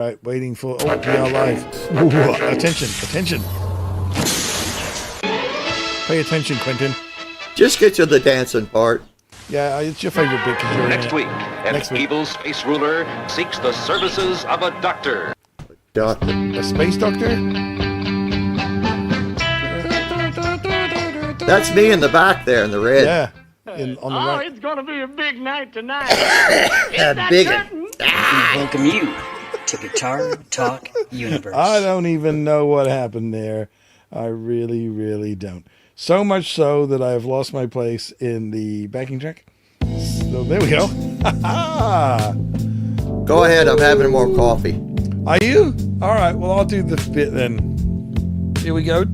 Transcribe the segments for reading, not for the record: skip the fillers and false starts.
Right, waiting for. Oh, we are live. Ooh, attention, attention. Pay attention, Quentin. Just get to the dancing part. Yeah, it's your favorite bit. Next week, an evil space ruler seeks the services of a doctor. Doctor. A space doctor? That's me in the back there in the red. Yeah. On the right. It's gonna be a big night tonight. Big. Welcome you to Guitar Talk Universe. I don't even know what happened there. I really, really don't. So much so that I have lost my place in the backing track. So there we go. Go ahead, I'm having more coffee. Are you? All right, well, I'll do the bit then. Here we go.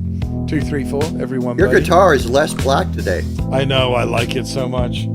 2, 3, 4. Everyone. Your buddy. guitar is less black today. I know. I like it so much.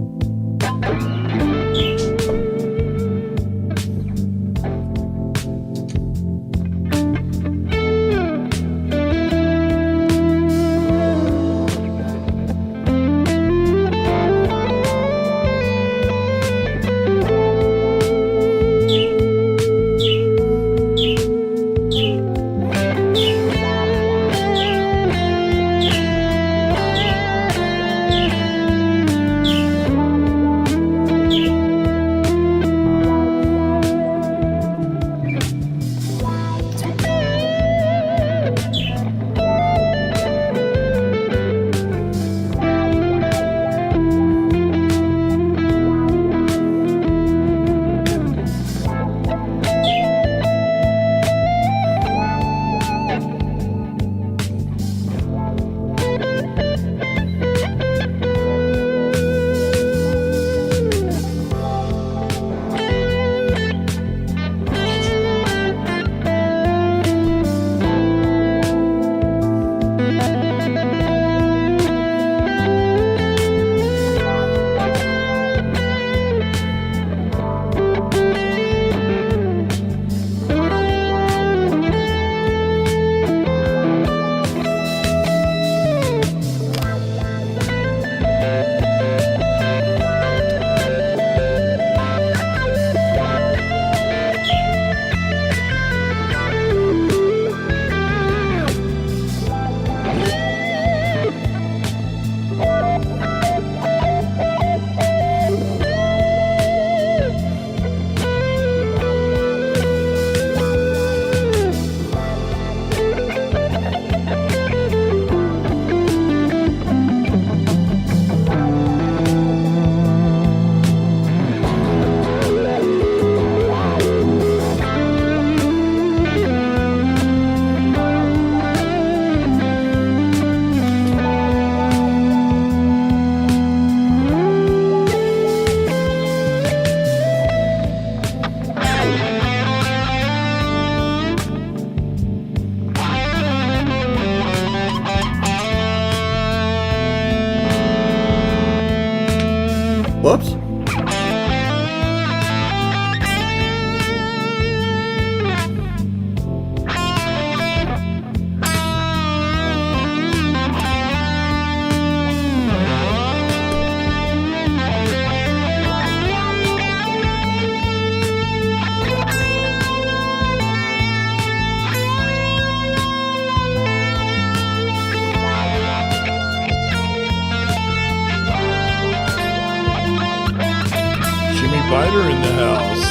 Whoops. Biter in the house.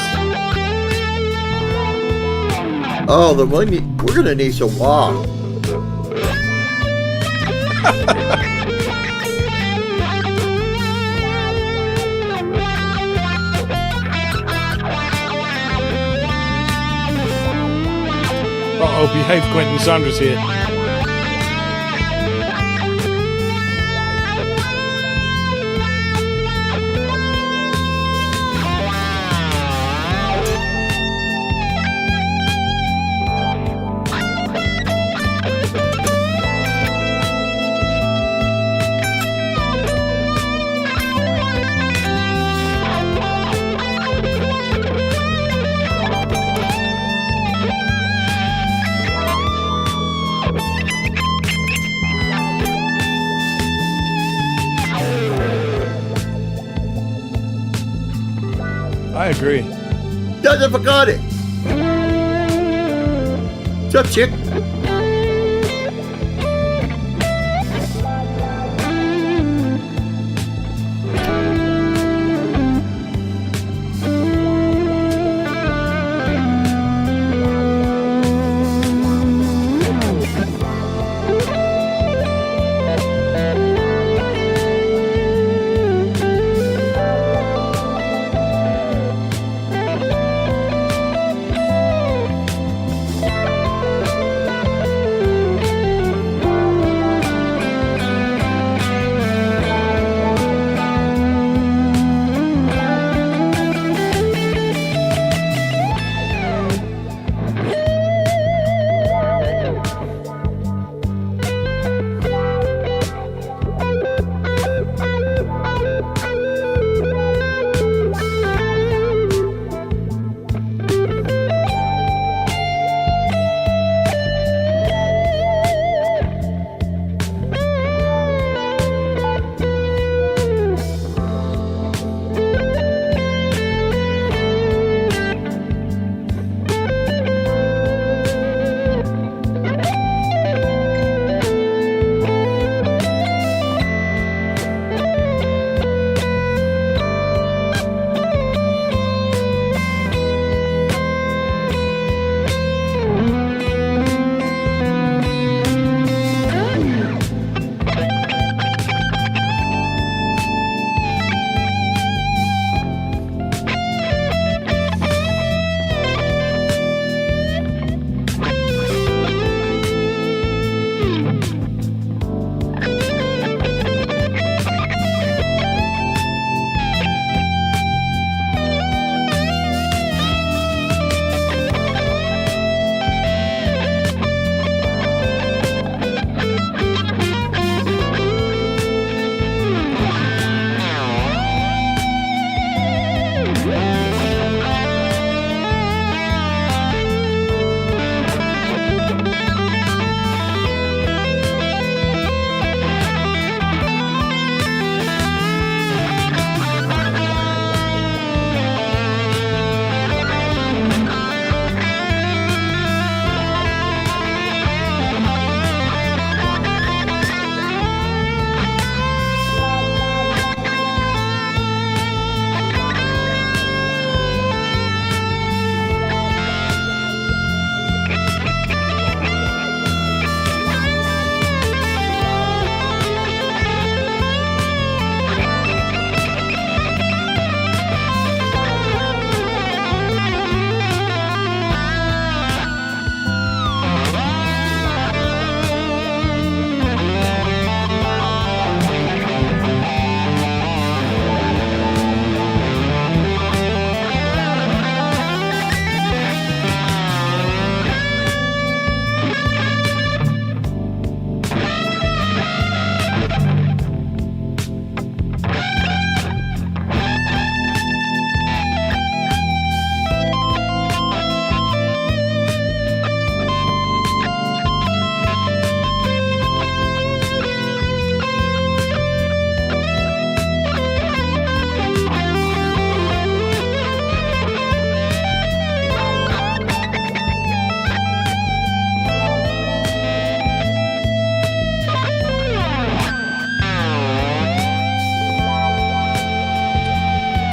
Oh, we're gonna need some wok. Uh-oh, behave, Quentin. Sandra's here. I agree. Doesn't forgot it. What's up, chick?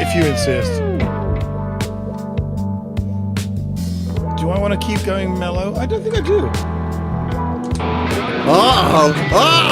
If you insist. Do I want to keep going mellow? I don't think I do. Oh! Oh!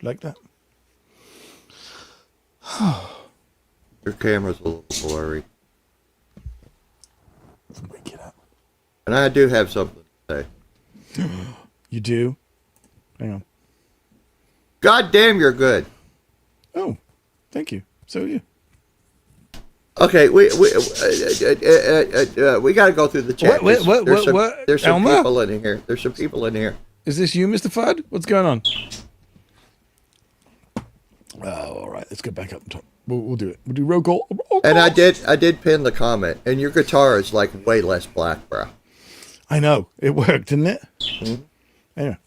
Like that? Your camera's a little blurry. Wake it up. And I do have something to say. You do? Hang on. God damn, you're good. Oh, thank you. So are you. Okay, we got to go through the chat. What? There's some Elma? people in here. There's some people in here. Is this you, Mr. Fudd? What's going on? Oh, all right. Let's get back up and talk. We'll do it. We'll do roll call. And I did pin the comment. And your guitar is like way less black, bro. I know. It worked, didn't it? Mm-hmm. Anyway.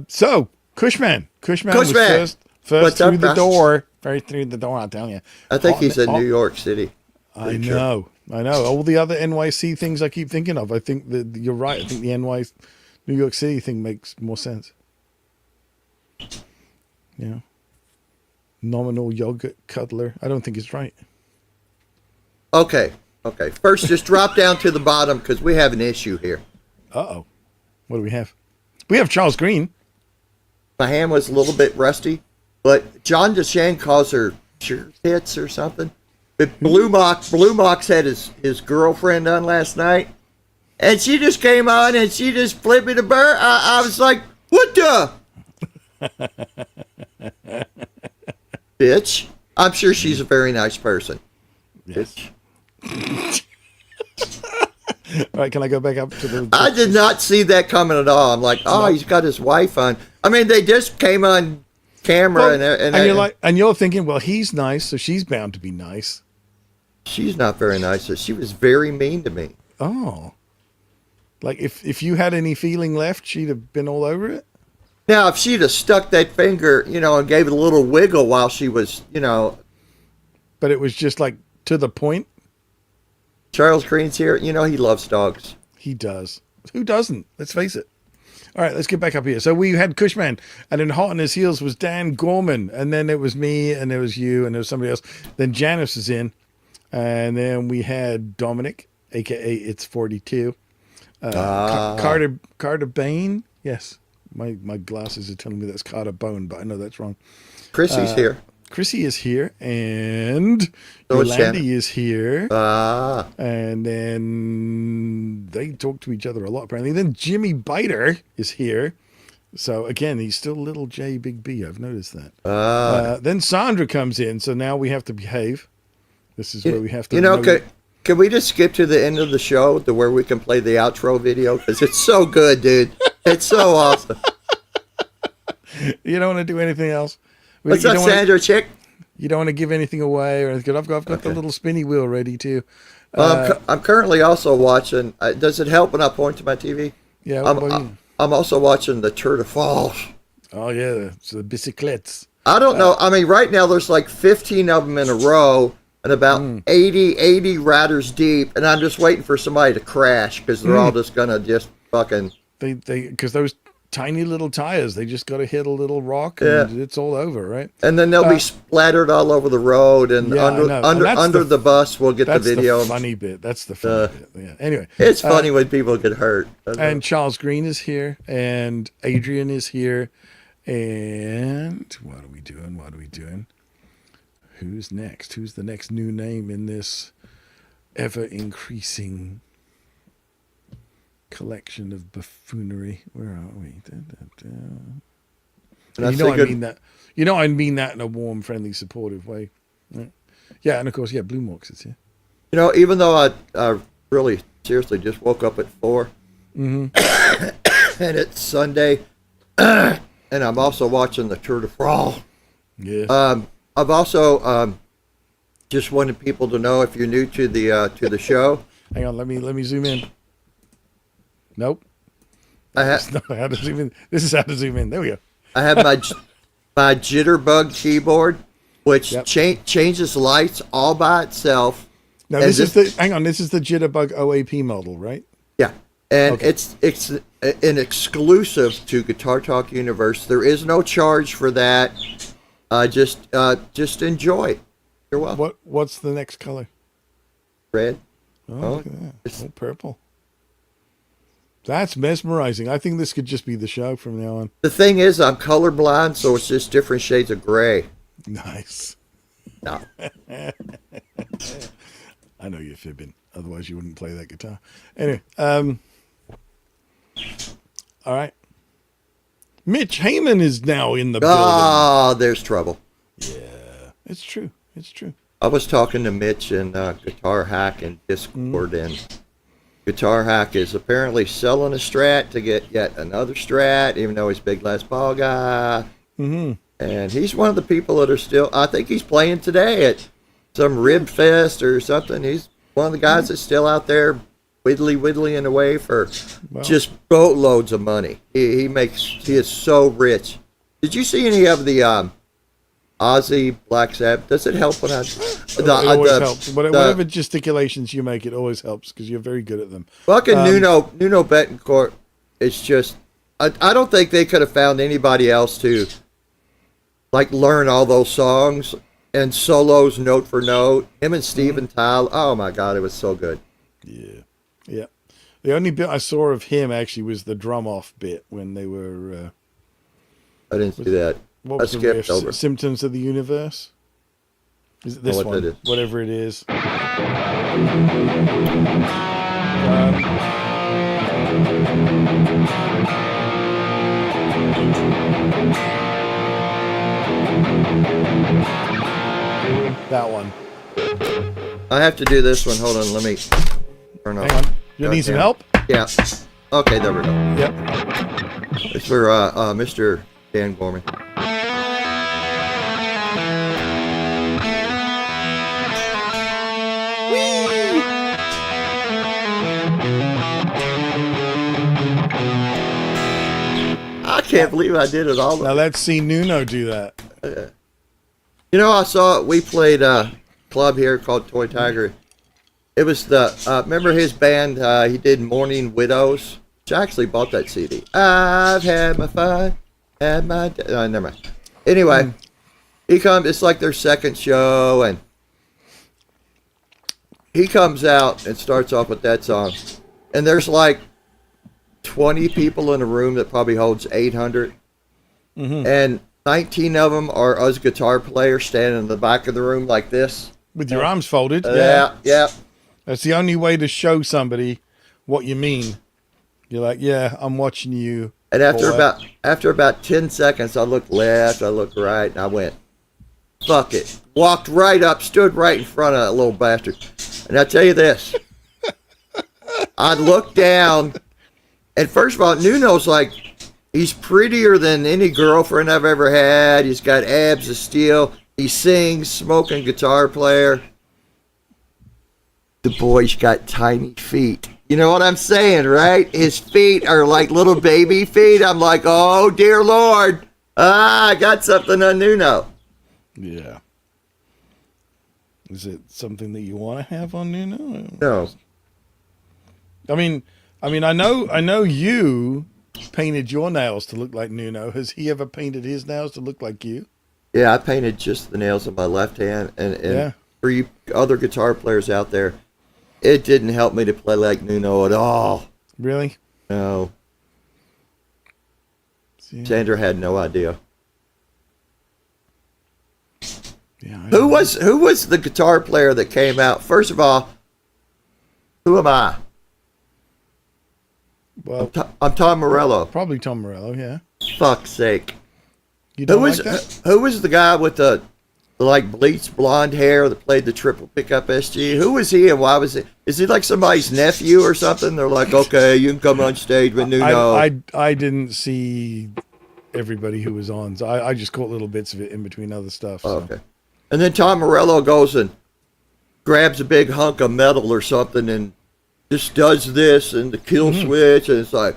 So, Cushman. Cushman was first What's through up, the bro? door. Right through the door, I'll tell you. I think he's in New York City. I know. All the other NYC things I keep thinking of. I think that you're right. I think the New York City thing makes more sense. You know, nominal yogurt cuddler. I don't think it's right. Okay. First, just drop down to the bottom because we have an issue here. Uh-oh. What do we have? We have Charles Green. My hand was a little bit rusty, but John DeShane calls her sure tits or something. But Blue Mox had his girlfriend on last night, and she just came on and she just flipped me the bird. I was like, what the? Bitch. I'm sure she's a very nice person. Yes. All right, can I go back up to the... I did not see that coming at all. I'm like, oh, he's got his wife on. I mean, they just came on camera and you're thinking, well, he's nice, so she's bound to be nice. She's not very nice. She was very mean to me. Oh. Like, if you had any feeling left, she'd have been all over it? Now, if she'd have stuck that finger, and gave it a little wiggle while she was, But it was just, like, to the point? Charles Green's here. He loves dogs. He does. Who doesn't? Let's face it. All right, let's get back up here. So we had Cushman, and then hot on his heels was Dan Gorman, and then it was me, and there was you, and there was somebody else. Then Janice is in, and then we had Dominic, a.k.a. It's 42. Carter Bain. Yes, my glasses are telling me that's Carter Bone, but I know that's wrong. Chrissy's here. Chrissy is here, and So is Yolandi Shannon. is here. Ah. And then they talk to each other a lot, apparently. Then Jimmy Biter is here. So, again, he's still little J, big B. I've noticed that. Then Sandra comes in, so now we have to behave. This is where we have to... Can we just skip to the end of the show to where we can play the outro video? Because it's so good, dude. It's so awesome. You don't want to do anything else? What's up, Sandra chick? You don't want to give anything away or anything. I've got the little spinny wheel ready, too. I'm currently also watching... does it help when I point to my TV? Yeah, I'm also watching the Tour de France. Oh, yeah, so the bicyclettes. I don't know. I mean, right now there's like 15 of them in a row and about 80 riders deep, and I'm just waiting for somebody to crash because they're all just going to just fucking... Because those tiny little tires, they just got to hit a little rock and it's all over, right? And then they'll be splattered all over the road, and under the bus we'll get the video. That's the funny bit. That's the funny bit. Yeah. Anyway. It's funny when people get hurt. And Charles Green is here, and Adrian is here, and what are we doing? Who's next? Who's the next new name in this ever-increasing collection of buffoonery? Where are we? I mean that in a warm, friendly, supportive way. Yeah, and of course, Blue Mox is here. Even though I really seriously just woke up at 4, and it's Sunday, and I'm also watching the Tour de France. Yeah. I've also just wanted people to know, if you're new to the show. Hang on, let me zoom in. Nope. This is how to zoom in. There we go. I have my Jitterbug keyboard, which changes lights all by itself. Now this is the Jitterbug OAP model, right? Yeah, and it's an exclusive to Guitar Talk Universe. There is no charge for that. Just enjoy. You're welcome. What's the next color? Red. Oh, look at that. Oh, purple. That's mesmerizing. I think this could just be the show from now on. The thing is, I'm colorblind, so it's just different shades of gray. Nice. No. I know you're fibbing. Otherwise, you wouldn't play that guitar. Anyway, all right. Mitch Heyman is now in the building. Oh, there's trouble. Yeah, it's true. It's true. I was talking to Mitch and Guitar Hack in Discord, and Guitar Hack is apparently selling a Strat to get yet another Strat, even though he's a big Les Paul guy. Mm-hmm. And he's one of the people that are still, I think he's playing today at some Rib Fest or something. He's one of the guys that's still out there whittling away for just boatloads of money. He is so rich. Did you see any of the Ozzy Black Sabbath? Does it help when I... It always helps. Whatever gesticulations you make, it always helps because you're very good at them. Fucking Nuno Betancourt, it's just... I don't think they could have found anybody else to like learn all those songs and solos note for note. Him and Steven Tyler. Oh my God, it was so good. Yeah. Yeah. The only bit I saw of him actually was the drum off bit when they were... I didn't see that. What was I skipped the riff? over. Symptoms of the Universe? Is it this what one? that is. Whatever it is. That one. I have to do this one. Hold on, let me turn off. Hang on. You need some help? Yeah. Okay, there we go. Yep. It's for Mr. Dan Gorman. I can't believe I did it all. Now let's see Nuno do that. You know, we played a club here called Toy Tiger. It was remember his band, he did Mourning Widows? Which I actually bought that CD. I've had my fun, had my... never mind. Anyway, it's like their second show, and he comes out and starts off with that song. And there's like 20 people in a room that probably holds 800. And 19 of them are us guitar players standing in the back of the room like this. With your arms folded. Yeah. That's the only way to show somebody what you mean. You're like, yeah, I'm watching you. And after about 10 seconds, I looked left, I looked right, and I went, fuck it. Walked right up, stood right in front of that little bastard. And I tell you this, I looked down, and first of all, Nuno's like, he's prettier than any girlfriend I've ever had. He's got abs of steel. He sings, smoking guitar player. The boy's got tiny feet. You know what I'm saying, right? His feet are like little baby feet. I'm like, oh, dear Lord. I got something on Nuno. Yeah. Is it something that you want to have on Nuno? No. I mean, I know you painted your nails to look like Nuno. Has he ever painted his nails to look like you? Yeah, I painted just the nails of my left hand. And for you other guitar players out there, it didn't help me to play like Nuno at all. Really? No. See? Sandra had no idea. Yeah. Who was the guitar player that came out? First of all, who am I? Well, I'm Tom Morello. probably Tom Morello. Yeah. Fuck's sake. You don't like that? Who was the guy with the like bleached blonde hair that played the triple pickup SG? Who was he and why was it? Is he like somebody's nephew or something? They're like, okay, you can come on stage with Nuno. I didn't see everybody who was on, so I just caught little bits of it in between other stuff. So. Okay. And then Tom Morello goes and grabs a big hunk of metal or something and just does this and the kill switch, and it's like,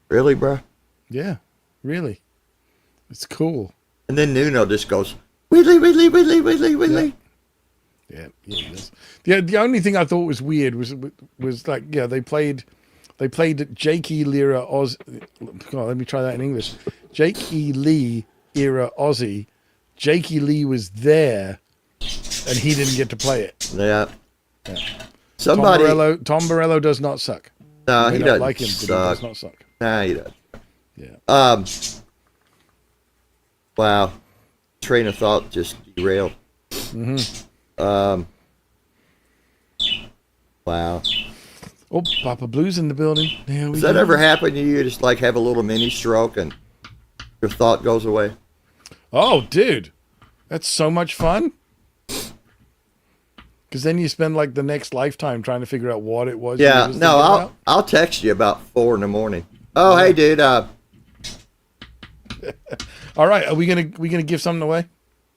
really, bro? Yeah, really. It's cool. And then Nuno just goes, Wheedly, Wheedly, Wheedly, Wheedly, Wheedly. Yeah, he does. The only thing I thought was weird was like, yeah, they played Jake E. Lira Oz. God, let me try that in English. Jake E. Lee era Aussie. Jake E. Lee was there, and he didn't get to play it. Yeah. Yeah. Somebody, Tom Morello does not suck. No, You may he not doesn't like him, but he suck. does not suck. Nah, he doesn't. Yeah. Wow. Train of thought just derailed. Wow. Oh, Papa Blue's in the building. There we Does that go. ever happen to you? Just like have a little mini stroke and your thought goes away? Oh, dude. That's so much fun. Because then you spend like the next lifetime trying to figure out what it was. Yeah, you was no, thinking I'll about. I'll text you about 4 in the morning. Oh, hey, dude. All right, are we gonna give something away?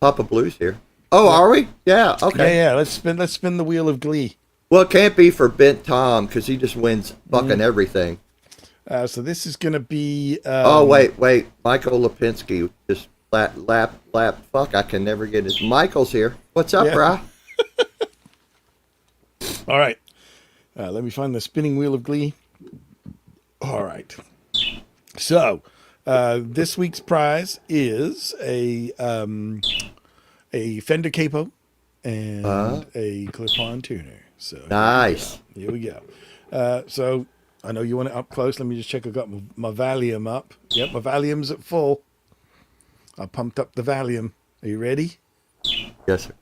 Papa Blue's here. Oh, are we? Yeah. Okay. Yeah. Let's spin the wheel of glee. Well, it can't be for Bent Tom because he just wins fucking everything. So this is gonna be. Oh, wait. Michael Lipinski just lap. Fuck, I can never get his. Michael's here. What's up, Yeah. brah? All right. Let me find the spinning wheel of glee. All right. So, this week's prize is a Fender Capo and a clip-on tuner. So Nice. here we go. So I know you want it up close. Let me just check. I got my Valium up. Yep, my Valium's at full. I pumped up the Valium. Are you ready? Yes, sir.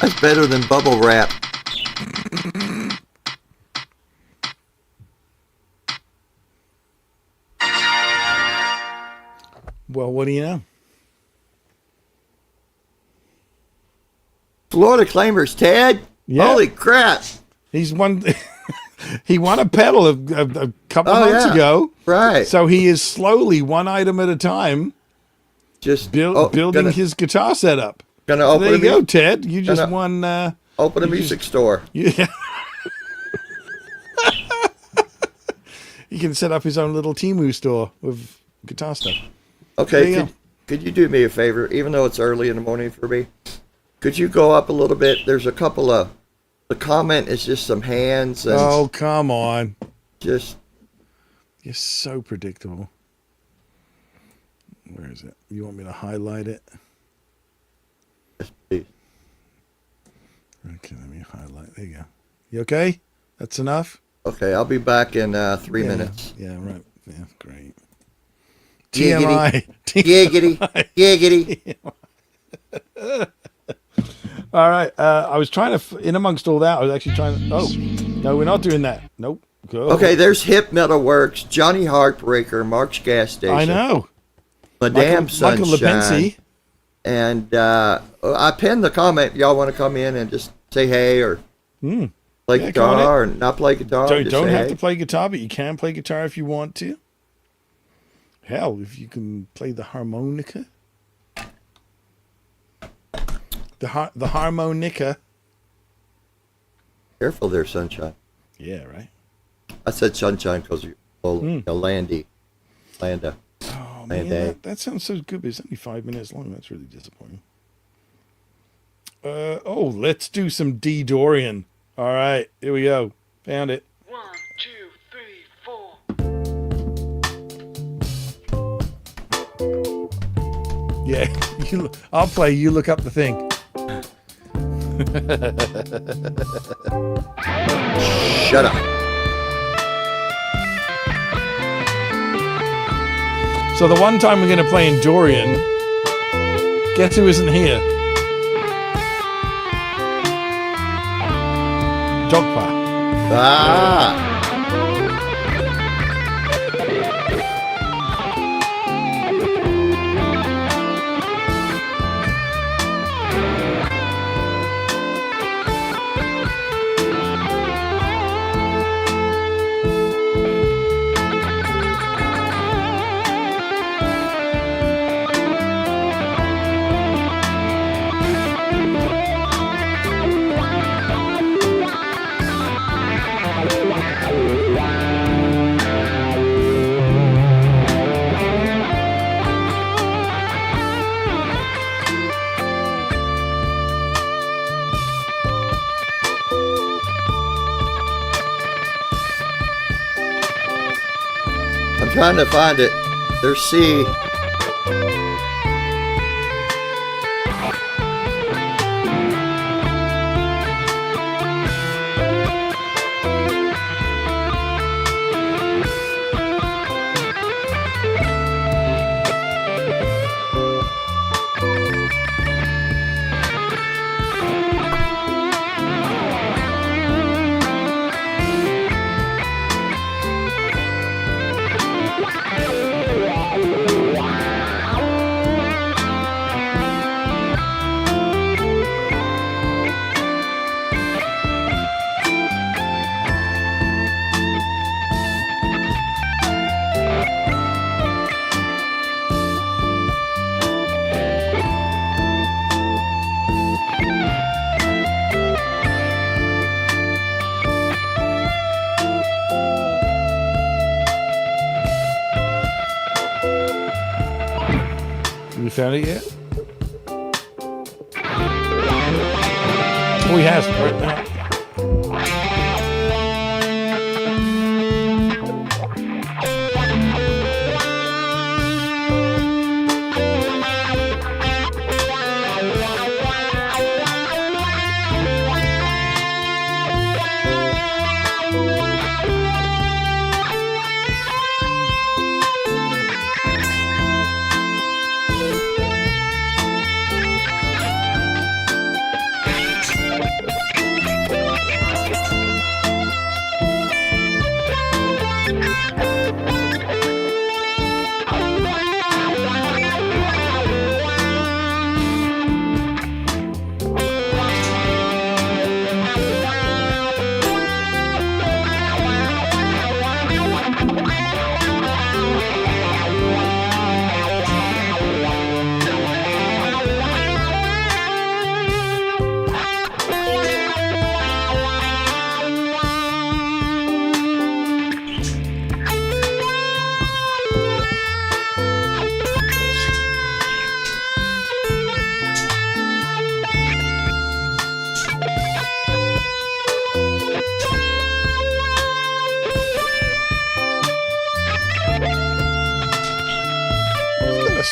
That's better than bubble wrap. Well, what do you know? Florida Claimers, Ted. Yeah. Holy crap. He's won. He won a pedal a couple Oh, months yeah. ago. Right. So he is slowly, one item at a time, Just building gonna, his guitar setup. Gonna So open there you go, a Ted. You just gonna won. open a music store. Yeah. He can set up his own little Temu store with guitar stuff. There Okay, you go. could you do me a favor, even though it's early in the morning for me? Could you go up a little bit? There's a couple of. The comment is just some hands and Oh, come on. just. You're so predictable. Where is it? You want me to highlight it? Okay, let me highlight. There you go. You okay? That's enough? Okay, I'll be back in 3 minutes. Yeah, right. Yeah, great. Giggity. TMI. Giggity. Giggity. All right. I was trying to, in amongst all that, I was actually trying to, oh, no, we're not doing that. Nope. Go. Okay, there's Hip Metal Works, Johnny Heartbreaker, Mark's Gas Station. I know. Madame Michael Sunshine. Lipinski. And I pinned the comment. Y'all want to come in and just say hey or play Yeah, come on guitar or not play guitar? Don't just say have hey. to play guitar, but you can play guitar if you want to. Hell, if you can play the harmonica. The harmonica. Careful there, Sunshine. Yeah, right. I said Sunshine because you're Landa. Oh, man, that sounds so good, but it's only 5 minutes long. That's really disappointing. Let's do some D. Dorian. All right, here we go. Found it. 1, 2, 3, 4. Yeah, I'll play. You look up the thing. Shut up. So the one time we're going to play in Dorian, guess who isn't here? Jogpa. Ah. I'm trying to find it. There's C. found it yet? Oh, he has right now.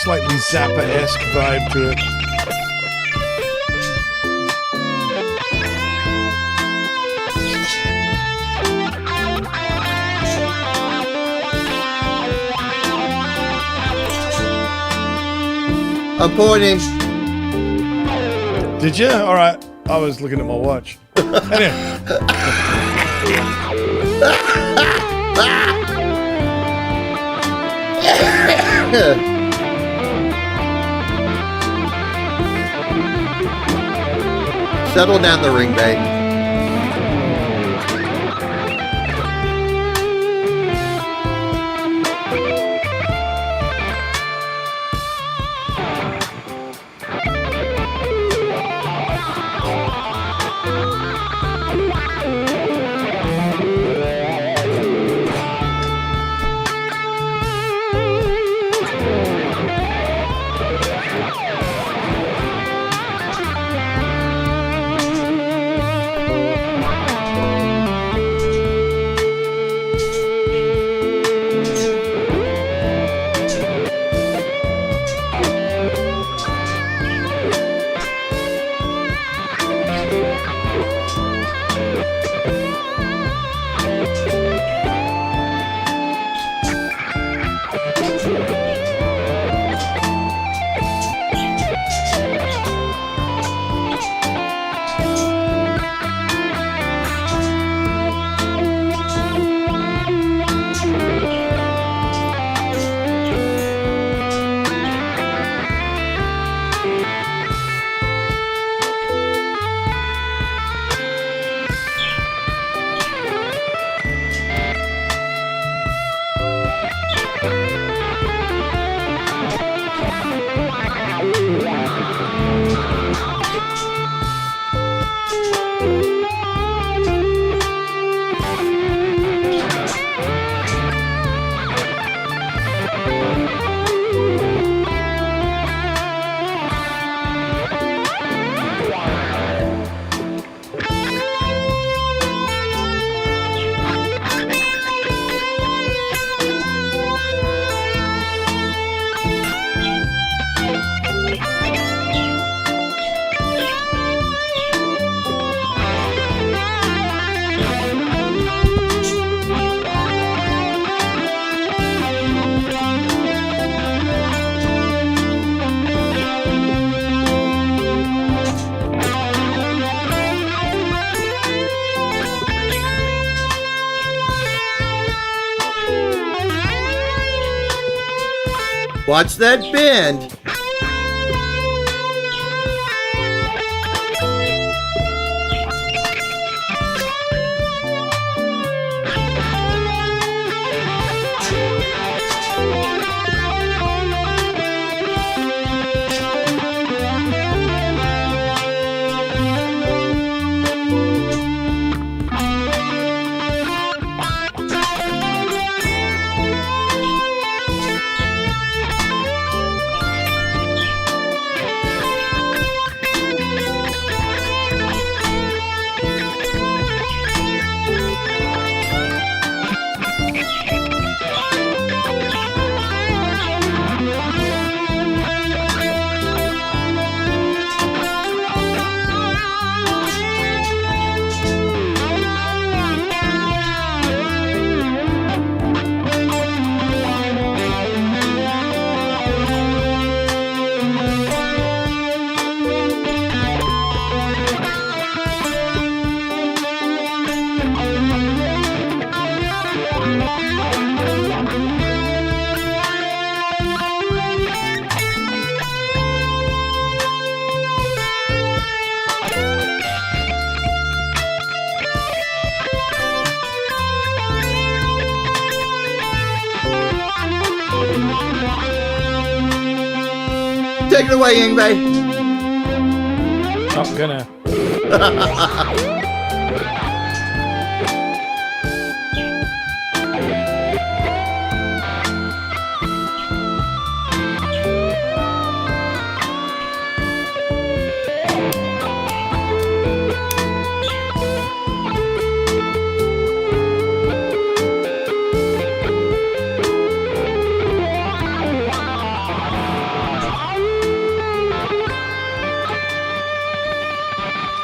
Slightly Zappa-esque vibe to it. I'm pointing. Did you? All right. I was looking at my watch. Anyway. Settle down the ring bait. Watch that bend. Take it away, Yingwei. Not gonna.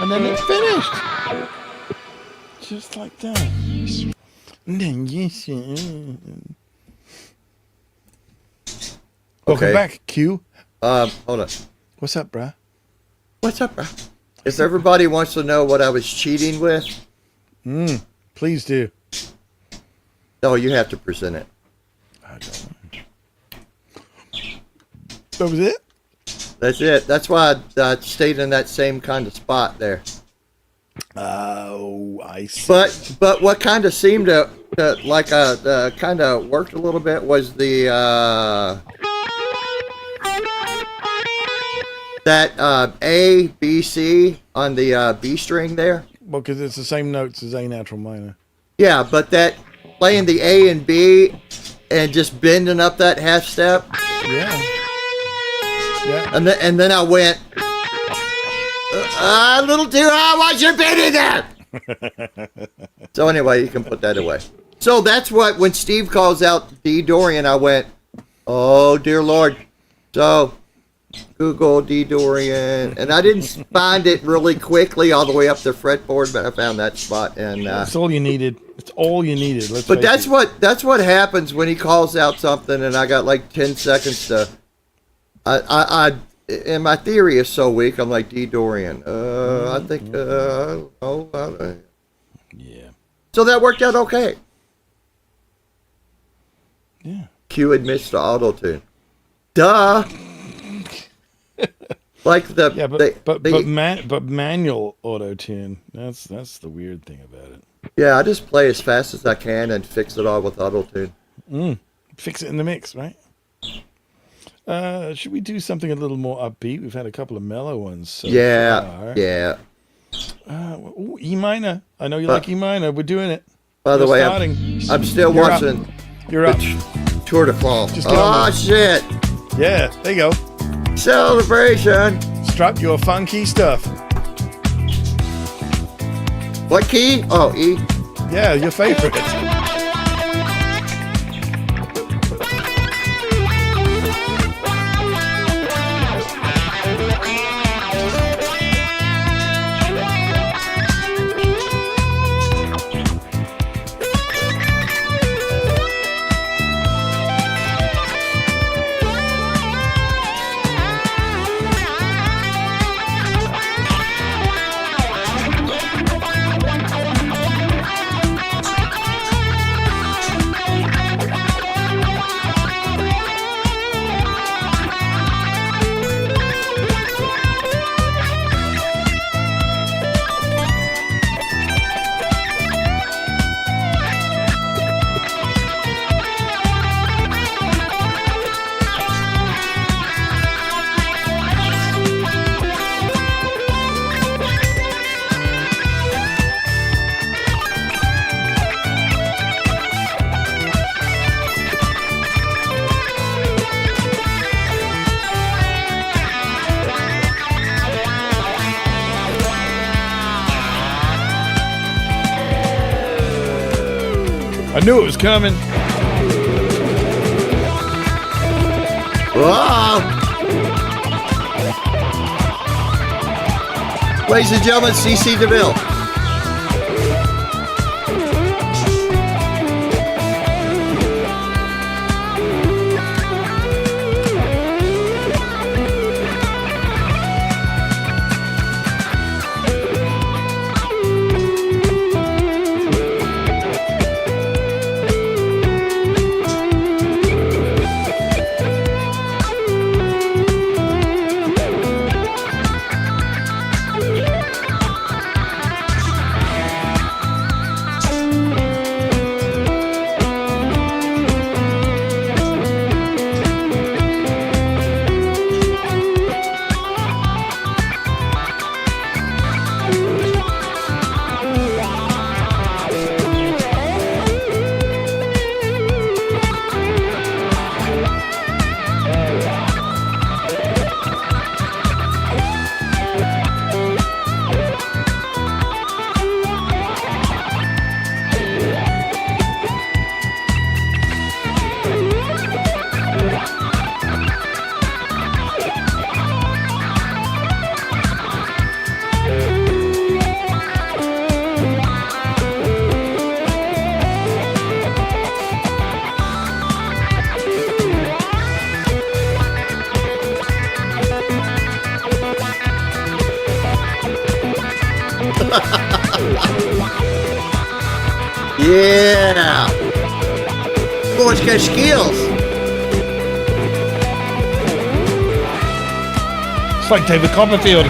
And then it's finished. Just like that. And then yes. Welcome Okay. back, Q. Hold on. What's up, bruh? What's up, bro? If everybody wants to know what I was cheating with, Please do. no, you have to present it. I don't know. That was it? That's it. That's why I stayed in that same kind of spot there. Oh, I see. But what kind of seemed to like kind of worked a little bit was the that A B C on the B string there. Well, because it's the same notes as A natural minor. Yeah, but that playing the A and B and just bending up that half step, Yeah. Yeah. and then I went a little too high. Why's your bending there? So anyway, you can put that away. So that's what when Steve calls out D Dorian, I went, oh dear Lord. So Google D Dorian, and I didn't find it really quickly all the way up the fretboard, but I found that spot, and That's all you needed. It's all you needed. Let's but face that's what happens when he calls out something, and I got like 10 seconds to. And my theory is so weak. I'm like D Dorian. I think. Yeah. So that worked out okay. Yeah. Q admits to auto tune. Duh. Like the Yeah, but manual auto tune. That's the weird thing about it. yeah, I just play as fast as I can and fix it all with auto tune. Fix it in the mix, right? Should we do something a little more upbeat? We've had a couple of mellow ones. So far. Yeah. Ooh, E minor. I know you like E minor. We're doing it. By the We're way, starting. I'm still You're up. watching You're up. Tour de France. Just get on Oh with shit! Yeah, there you go. Celebration. Strut your funky stuff. What key? Oh, E. Yeah, your favorite. I knew it was coming. Whoa! Ladies and gentlemen, CC DeVille. Yeah. Boy's got skills. It's like David Copperfield.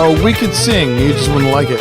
Oh, we could sing. You just wouldn't like it.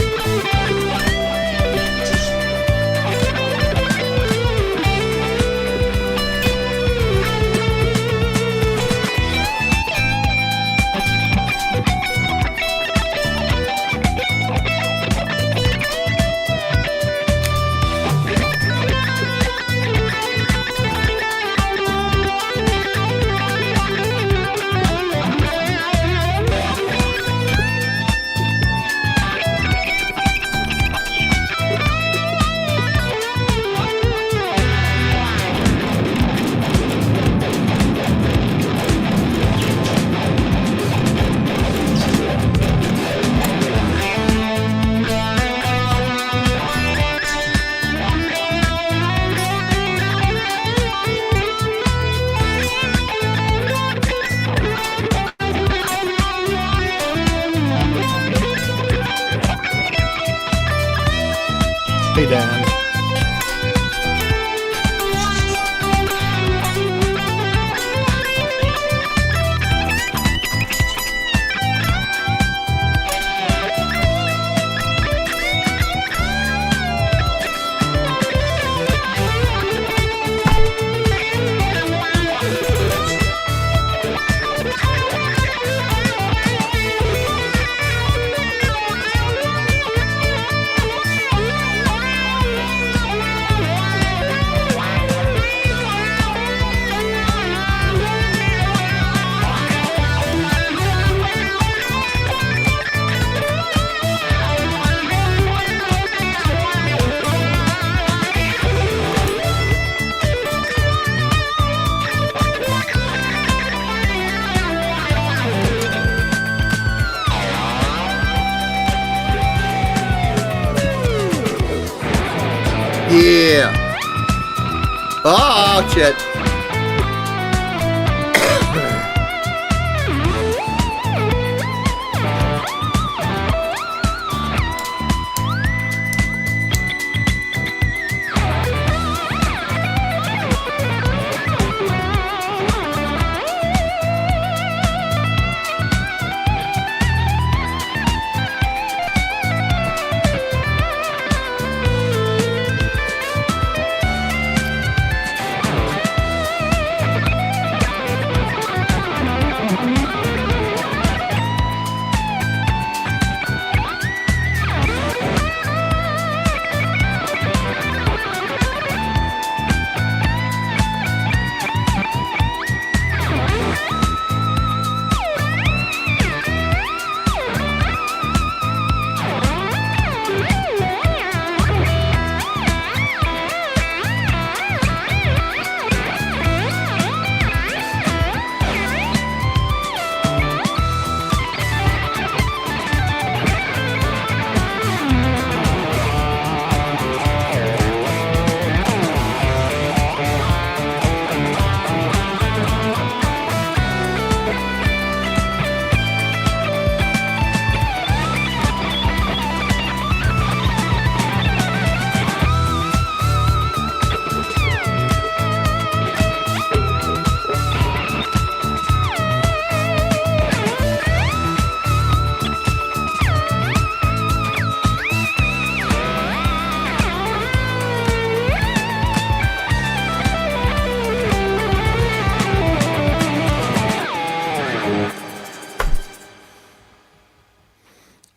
Hey, Dan. Yeah. Oh, shit.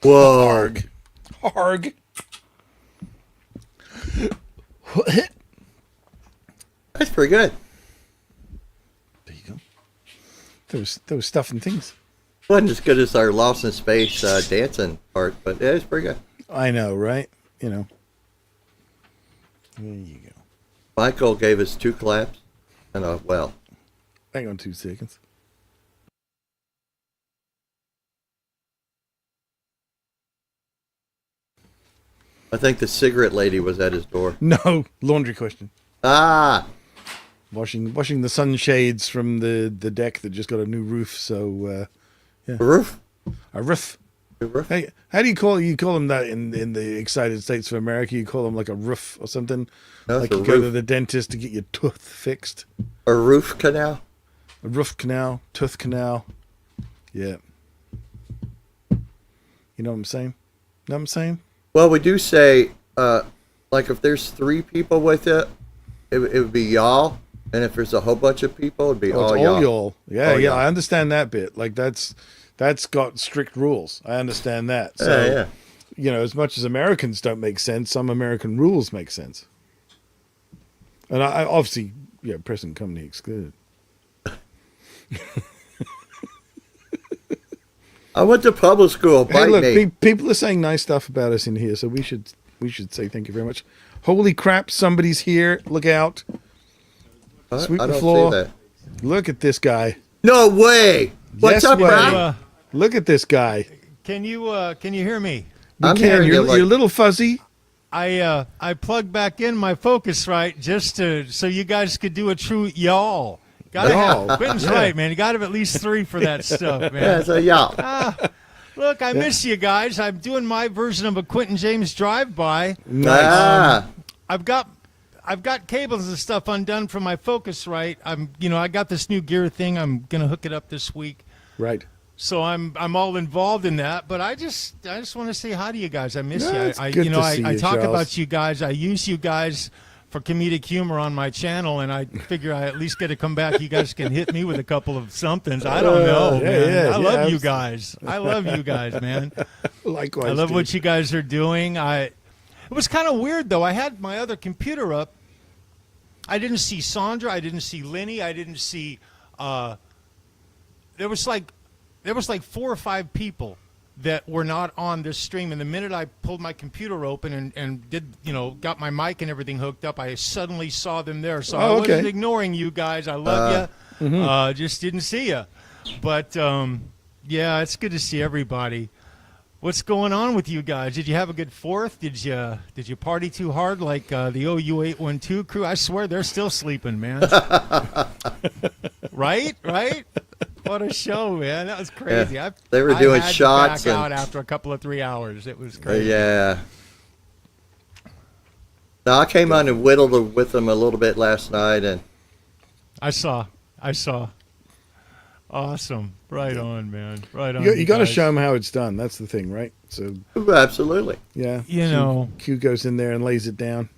Whoa. Harg. Harg. That's pretty good. There you go. Those stuff and things. Wasn't as good as our Lost in Space dancing part, but yeah, it's pretty good. I know, right? You know. There you go. Michael gave us 2 claps and a well. Hang on 2 seconds. I think the cigarette lady was at his door. No, laundry question. Ah, Washing the sunshades from the deck that just got a new roof. So the roof. a roof. The roof. Hey, how do you call them that in the Excited States of America? You call them like a roof or something. No, like it's you a go to roof. the dentist to get your tooth fixed. A roof canal. A roof canal, tooth canal. Yeah. You know what I'm saying? Know what I'm saying? Well, we do say, like if there's 3 people with it, it would be y'all, and if there's a whole bunch of people, it'd be Oh, it's all all y'all. y'all. Yeah, All yeah. y'all. I understand that bit. Like that's got strict rules. I understand that. So, Yeah. you know, as much as Americans don't make sense, some American rules make sense. And I obviously, yeah, present company excluded. I went to public school. Hey, Bite look, me. people are saying nice stuff about us in here, so we should say thank you very much. Holy crap, somebody's here! Look out! Sweep I the don't floor. see that. Look at this guy. No way. What's Yes up, way. Brian? Look at this guy. Can you hear me? We I'm can. hearing You're, you like- you're a little fuzzy. I plugged back in my Focusrite just so you guys could do a true y'all. Gotta Y'all. have Quentin's Yeah. right, man. You gotta have at least 3 for that stuff, man. Yeah, so y'all. Look, I miss you guys. I'm doing my version of a Quentin James drive-by. Ah, I've got cables and stuff undone from my Focusrite. I got this new gear thing. I'm gonna hook it up this week. Right. So I'm all involved in that. But I just want to say hi to you guys. I miss No, you. it's good to see I you, talk Charles. about you guys. I use you guys for comedic humor on my channel, and I figure I at least get to come back. You guys can hit me with a couple of somethings. I don't know, man. I love you guys. I love you guys, man. Likewise. I love dude. what you guys are doing. It was kind of weird though. I had my other computer up. I didn't see Sandra. I didn't see Lenny. I didn't see. There was like 4 or 5 people that were not on this stream. And the minute I pulled my computer open and did, got my mic and everything hooked up, I suddenly saw them there. So I wasn't ignoring you guys. I love you. Just didn't see you. But yeah, it's good to see everybody. What's going on with you guys? Did you have a good 4th? Did you party too hard like the OU812 crew? I swear they're still sleeping, man. Right? What a show, man! That was crazy. Yeah, they were doing I had shots to back out after a couple of 3 hours. It was crazy. yeah. Now I came on and whittled with them a little bit last night, and I saw. Awesome. Right on, man. Right on. You got to guys. show them how it's done. That's the thing, right? So absolutely. yeah, Q goes in there and lays it down.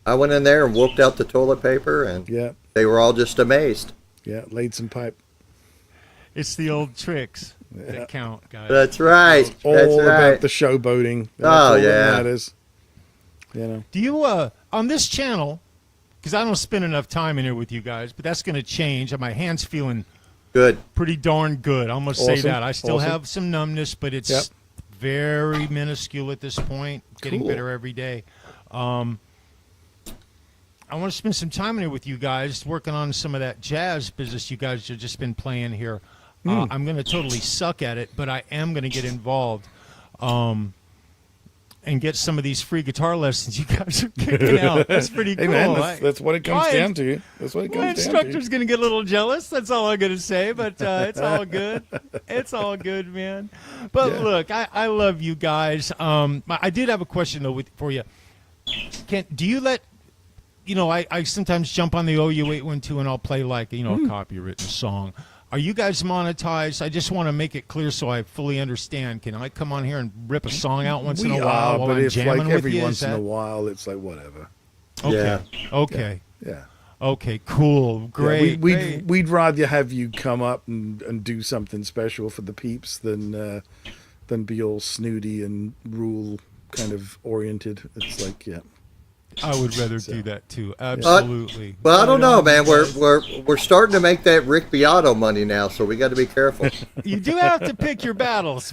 I went in there and whooped out the toilet paper, and Yeah, they were all just amazed. yeah, laid some pipe. It's the old tricks that count, guys. That's right. All That's right. about the showboating. That's Oh, all yeah. that matters. Do you on this channel? Because I don't spend enough time in here with you guys, but that's going to change. My hand's feeling Good. pretty darn good. I'm going to say Awesome. that. I still Awesome. have some numbness, but it's Yep. very minuscule at this point. Getting Cool. better every day. I want to spend some time in here with you guys, working on some of that jazz business you guys have just been playing here. I'm going to totally suck at it, but I am going to get involved and get some of these free guitar lessons you guys are kicking out. That's pretty Hey cool. man, that's what it comes my- down to. That's what it My comes down to. instructor's going to get a little jealous. That's all I'm going to say, but it's all good. It's all good, man. But Yeah. look, I love you guys. I did have a question, though, for you. Do you let, I sometimes jump on the OU812 and I'll play like, a copywritten song. Are you guys monetized? I just want to make it clear so I fully understand. Can I come on here and rip a song out once in a while while but I'm it's jamming like with every you? once Is in that- a while. It's like whatever. Okay. Yeah. Okay. Yeah. Okay. Cool. Great. Yeah, great. we'd rather have you come up and do something special for the peeps than be all snooty and rule kind of oriented. It's like, yeah. I would rather do that too. Absolutely. Well, I don't know, man. Guys. We're starting to make that Rick Beato money now, so we got to be careful. You do have to pick your battles,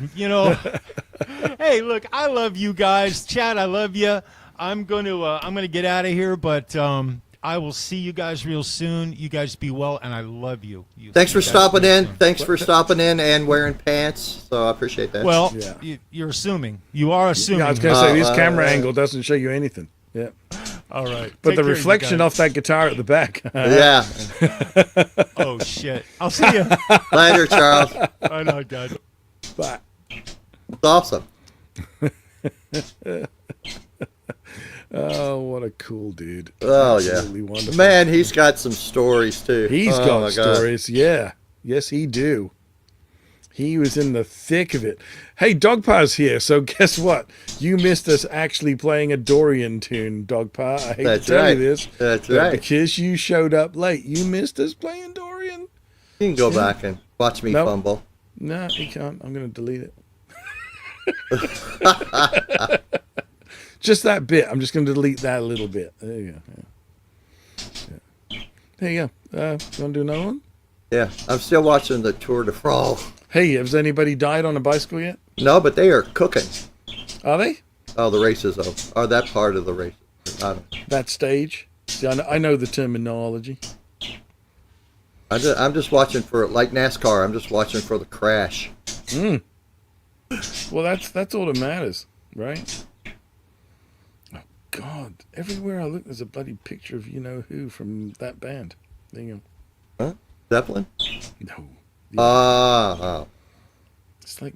Hey, look, I love you guys. Chad, I love you. I'm going to get out of here, but I will see you guys real soon. You guys be well, and I love you. Thanks for guys stopping real in. soon. Thanks for stopping in and wearing pants. So I appreciate that. Well, Yeah. you're assuming. You are assuming. Yeah, I was going to say, this camera uh, angle doesn't show you anything. Yeah. All right. But Take the care, you reflection guys. off that guitar at the back. yeah. Oh, shit. I'll see you. Later, Charles. I know, guys. But It's awesome. oh, what a cool dude. Oh, Absolutely yeah. wonderful. Man, he's got some stories, too. He's Oh, got my God. stories. Yeah. Yes, he do. He was in the thick of it. Hey, Dogpa's here. So guess what? You missed us actually playing a Dorian tune, Dogpa. I hate That's to tell right. you this. That's but right. Because you showed up late. You missed us playing Dorian. You can go back and watch me Nope. fumble. No, you can't. I'm going to delete it. Just that bit. I'm just going to delete that a little bit. There you go. Yeah. There you go. You want to do another one? Yeah, I'm still watching the Tour de France. Hey, has anybody died on a bicycle yet? No, but they are cooking. Are they? Oh, the races, though. Or that part of the race. I don't. That stage? See, I know the terminology. I'm just watching for, like NASCAR, I'm just watching for the crash. Well, that's all that matters, right? Oh, God. Everywhere I look, there's a bloody picture of you-know-who from that band. There you Huh? Zeppelin? go. No. Oh. It's like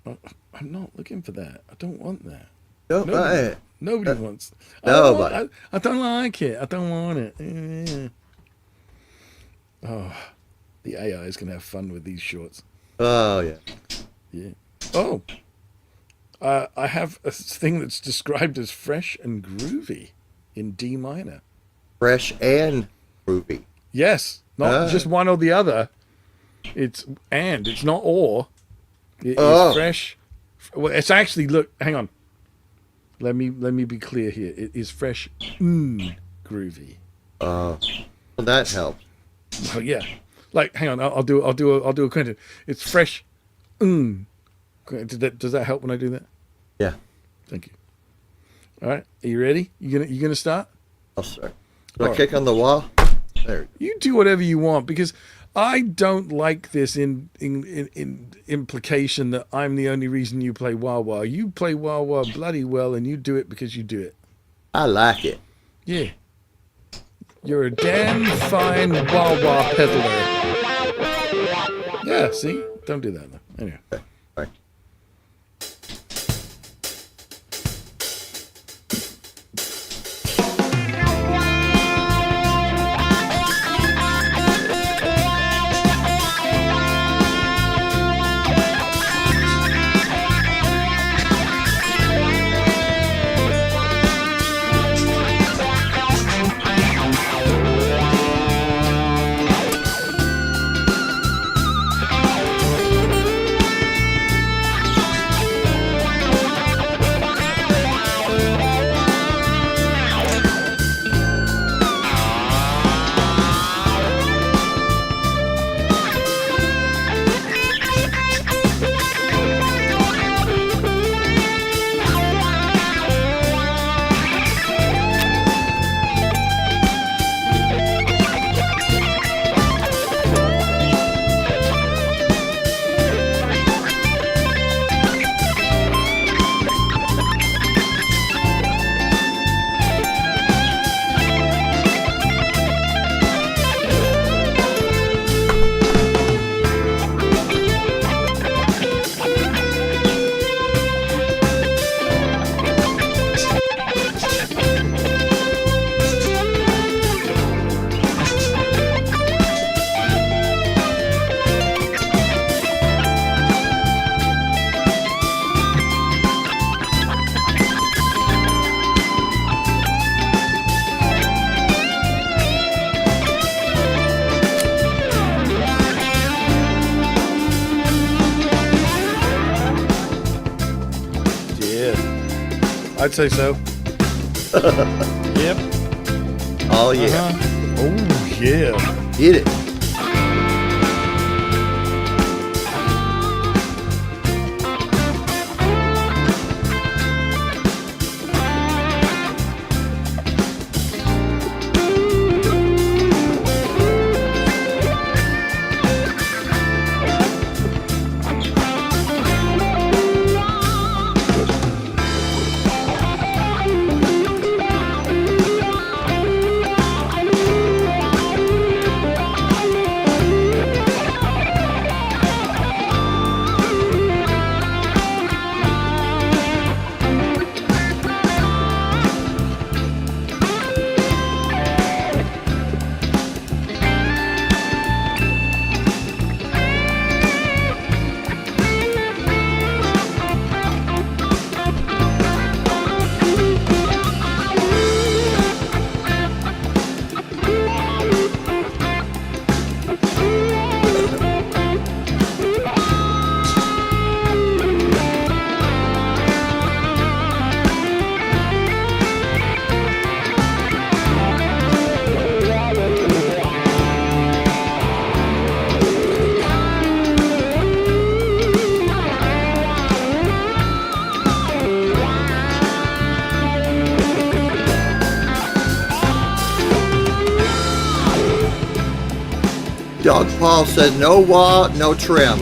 I'm not looking for that. I don't want that. Don't buy it. Nobody wants. Nobody. I don't like it. I don't want it. Yeah. Oh, the AI is gonna have fun with these shorts. Oh yeah. Yeah. Oh, I have a thing that's described as fresh and groovy in D minor. Fresh and groovy. Yes, not just one or the other. It's not or. It is fresh. Well, it's actually, look, hang on. Let me be clear here. It is fresh, groovy. Well, that helps. Oh yeah, like hang on. I'll do a Quentin. It's fresh, Does that help when I do that? Yeah. Thank you. All right, are you ready? You gonna start? I'll start. Do I kick on the wall? There. You do whatever you want, because I don't like this in implication that I'm the only reason you play wah wah. You play wah wah bloody well, and you do it because you do it. I like it. Yeah. You're a damn fine wah wah peddler. Yeah, see? Don't do that, though. Anyway. Okay. All right. I'd say so. Yep. Oh yeah. Oh yeah. Get it. Doug Paul said no wah, no trim.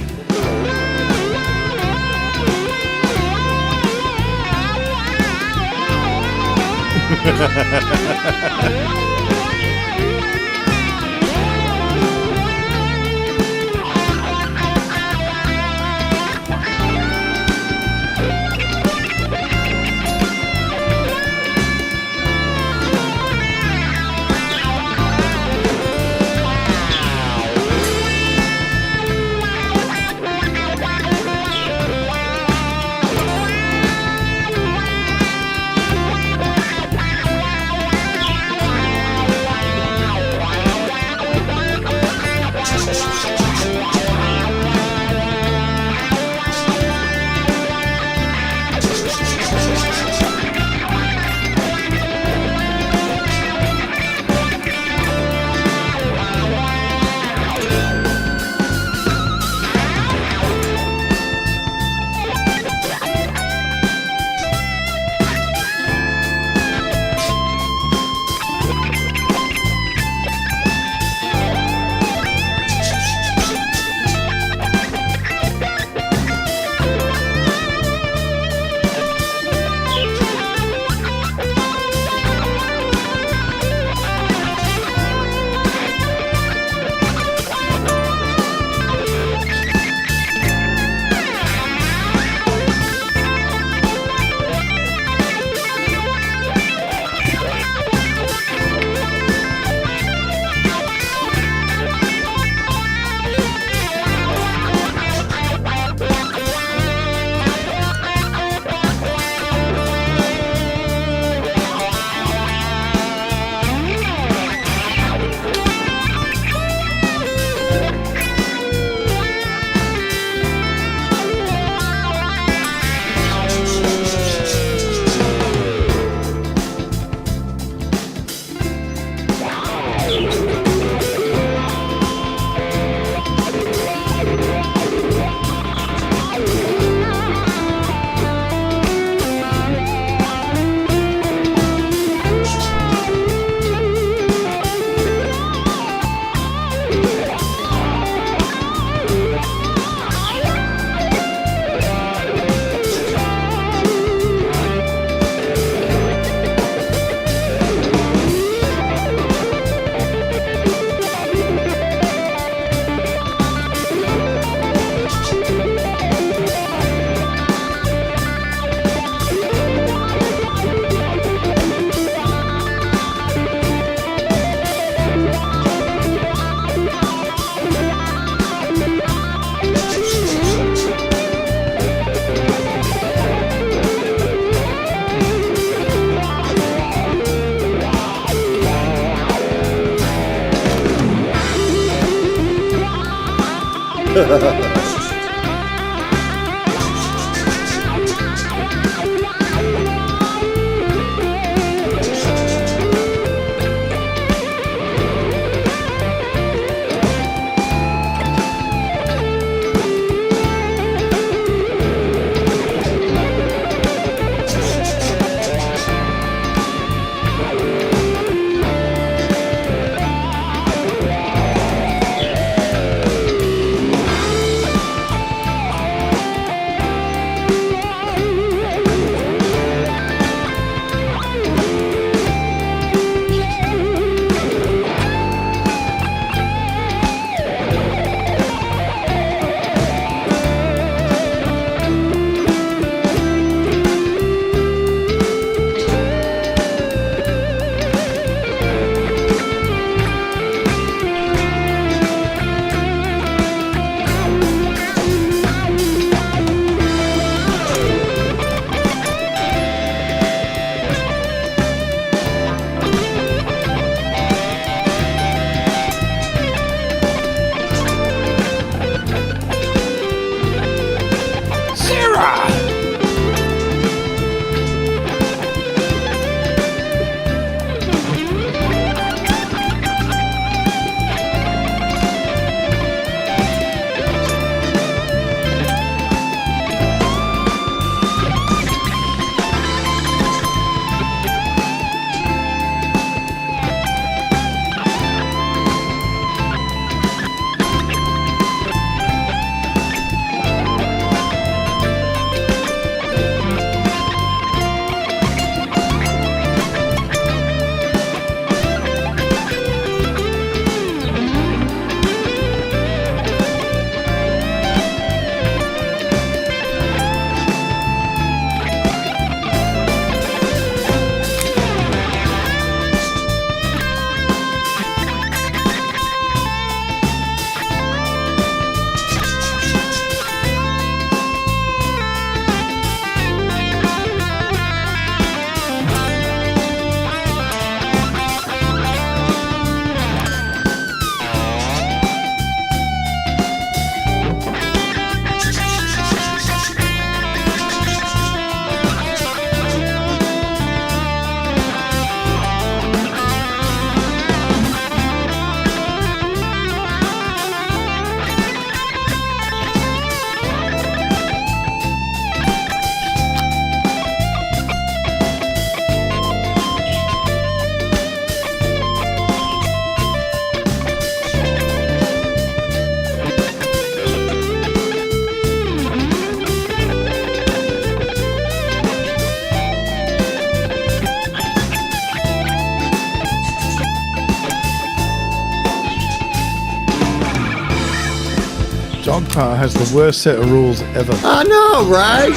Dogpile has the worst set of rules ever. I know, right?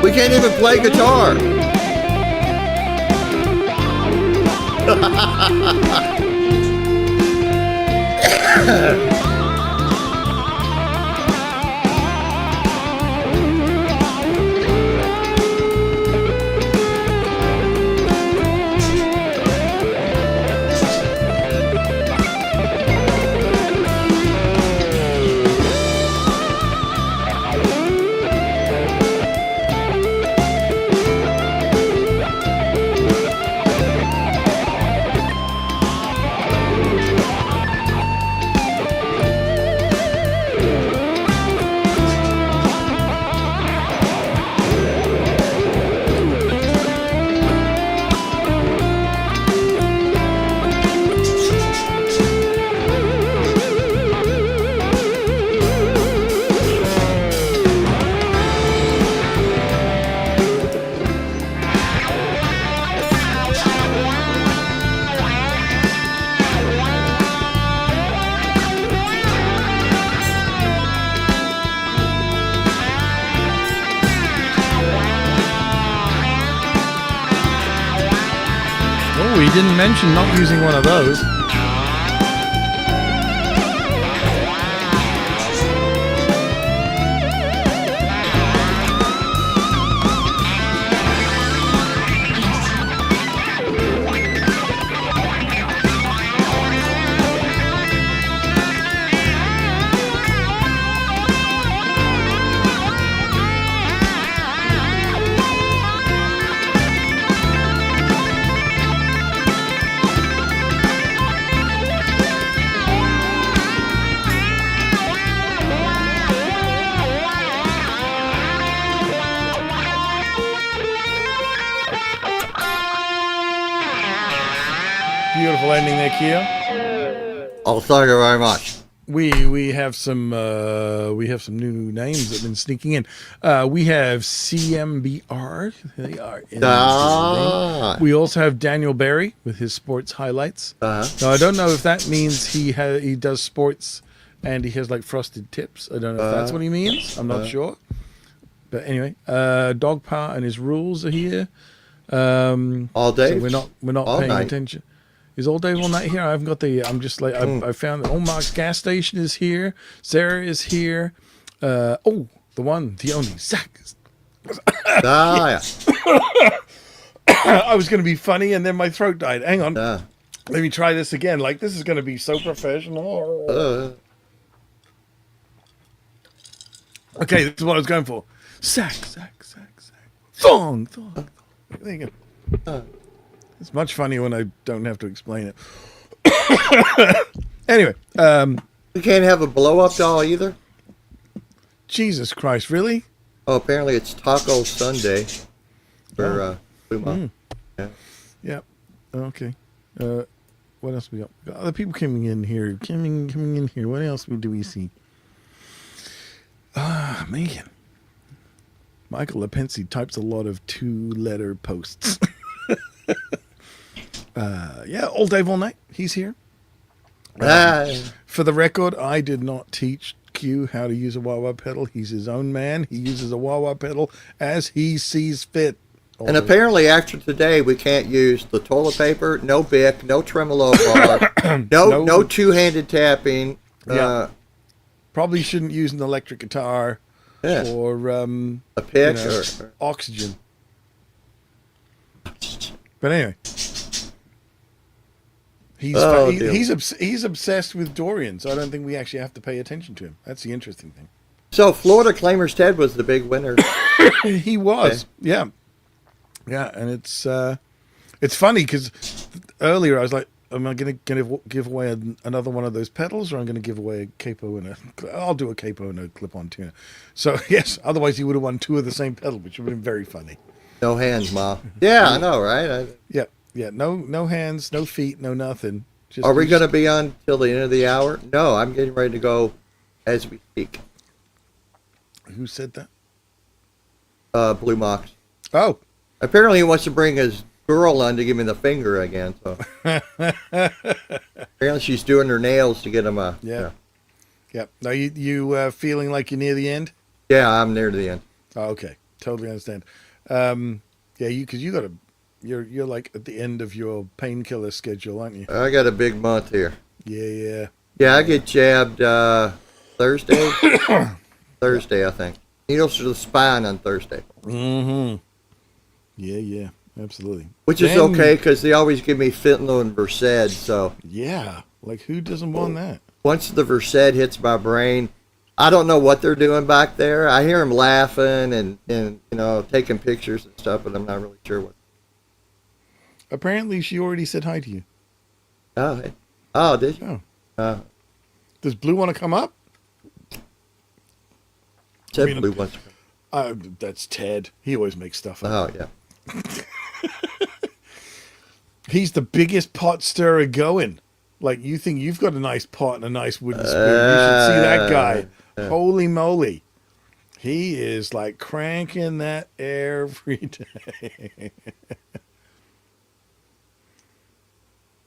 We can't even play guitar. Oh, he didn't mention not using one of those. Beautiful ending there, Kia. Oh, thank you very much. We have some new names that have been sneaking in. We have CMBR. They are in the building. We also have Daniel Barry with his sports highlights. Now I don't know if that means he does sports and he has like frosted tips. I don't know if that's what he means. I'm not sure. But anyway, Dog Power and his rules are here. All day. So we're not all paying night. attention. Is all day all night here? I haven't got the. I'm just like I found that Omar's gas station is here. Sarah is here. The one, the only Zach. Yeah. I was going to be funny, and then my throat died. Hang on. Yeah. Let me try this again. Like this is going to be so professional. Okay, this is what I was going for. Sack. Thong. There you go. It's much funnier when I don't have to explain it. Anyway, We can't have a blow-up doll either? Jesus Christ, really? Oh, apparently it's Taco Sunday for Blue Mom. Yeah. Yeah. Okay. What else we got? We got other people coming in here. Coming in here. What else do we see? Man. Michael Lepensi types a lot of 2-letter posts. All day, all night. He's here. For the record, I did not teach Q how to use a wah-wah pedal. He's his own man. He uses a wah-wah pedal as he sees fit. And apparently after today, we can't use the toilet paper, no Bic, no tremolo bar, no two-handed tapping. Yeah. Probably shouldn't use an electric guitar or a pick or oxygen. But anyway, he's obsessed with Dorian, so I don't think we actually have to pay attention to him. That's the interesting thing. So Florida Claimers Ted was the big winner. He was, yeah, and it's funny because earlier I was like, am I going to give away another one of those pedals, or I'm going to give away a capo and I'll do a capo and a clip-on tuner. So yes, otherwise he would have won 2 of the same pedal, which would have been very funny. No hands, Ma. Yeah, I know, right? Yeah. No hands, no feet, no nothing. Are we going to be on till the end of the hour? No, I'm getting ready to go as we speak. Who said that? Blue Mox. Oh. Apparently he wants to bring his girl on to give me the finger again. So apparently she's doing her nails to get him a... Yeah. Now you feeling like you're near the end? Yeah, I'm near the end. Oh, okay. Totally understand. Because you're like at the end of your painkiller schedule, aren't you? I got a big month here. Yeah. Yeah, I get jabbed Thursday. Thursday, I think. Needles to the spine on Thursday. Mm-hmm. Yeah, absolutely. Which is okay because they always give me fentanyl and Versed. So yeah, like who doesn't want that? Once the Versed hits my brain, I don't know what they're doing back there. I hear them laughing and taking pictures and stuff, but I'm not really sure what. Apparently, she already said hi to you. Oh, did you? Oh. Does Blue want to come up? Blue wants to come. That's Ted. He always makes stuff up. Oh, yeah. He's the biggest pot stirrer going. Like, you think you've got a nice pot and a nice wooden spoon. You should see that guy. Holy moly. He is like cranking that every day.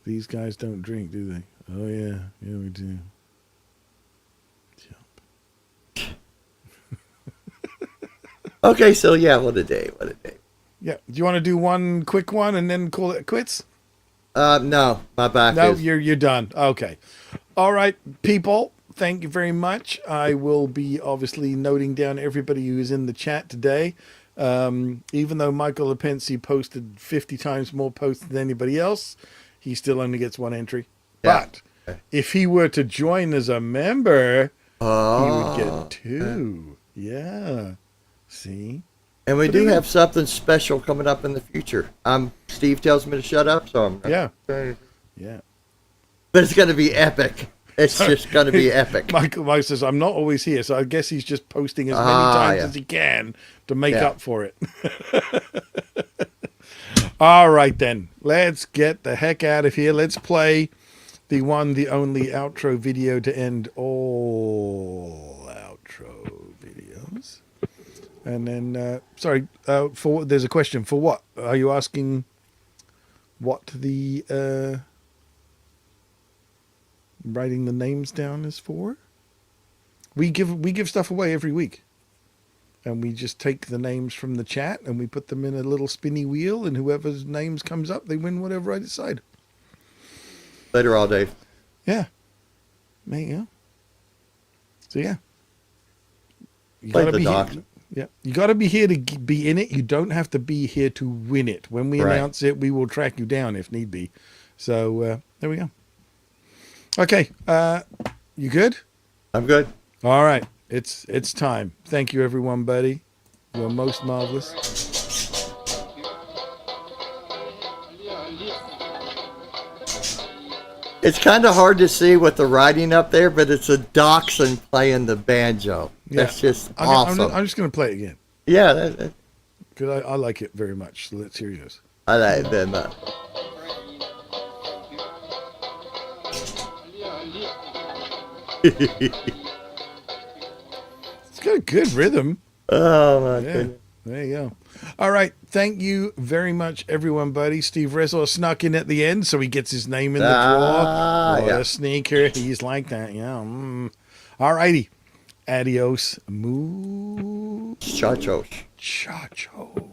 These guys don't drink, do they? Oh, yeah. Yeah, we do. Okay, so yeah, what a day. Yeah. Do you want to do one quick one and then call it quits? No, my back is... you're done. Okay. All right, people. Thank you very much. I will be obviously noting down everybody who is in the chat today. Even though Michael Lepensi posted 50 times more posts than anybody else, he still only gets 1 entry. Yeah. But if he were to join as a member, he would get 2. Yeah. See? And we do have something special coming up in the future. Steve tells me to shut up, so I'm... Yeah. But it's going to be epic. It's just going to be epic. Michael says, I'm not always here, so I guess he's just posting as many times as he can to make up for it. All right, then. Let's get the heck out of here. Let's play the one, the only outro video to end all outro videos. And then, sorry, there's a question. For what? Are you asking what the writing the names down is for? We give stuff away every week. And we just take the names from the chat and we put them in a little spinny wheel, and whoever's names comes up, they win whatever I decide. Later all, Dave. Yeah. There you go. So yeah. You Play gotta the be doc. here. Yeah. You gotta be here to be in it. You don't have to be here to win it. When we announce it, we will track you down if need be. So there we go. Okay. You good? I'm good. All right. It's time. Thank you, everyone, buddy. You're most marvelous. It's kind of hard to see with the writing up there, but it's a dachshund playing the banjo. That's just awesome. I'm just going to play it again. Yeah, Because I like it very much. So let's hear yours. I like it very much. It's got a good rhythm. Oh, my goodness. There you go. All right. Thank you very much, everyone, buddy. Steve Resor snuck in at the end, so he gets his name in the draw. What a sneaker. He's like that. Yeah. All righty. Adios. Moo. Chachos. Chacho.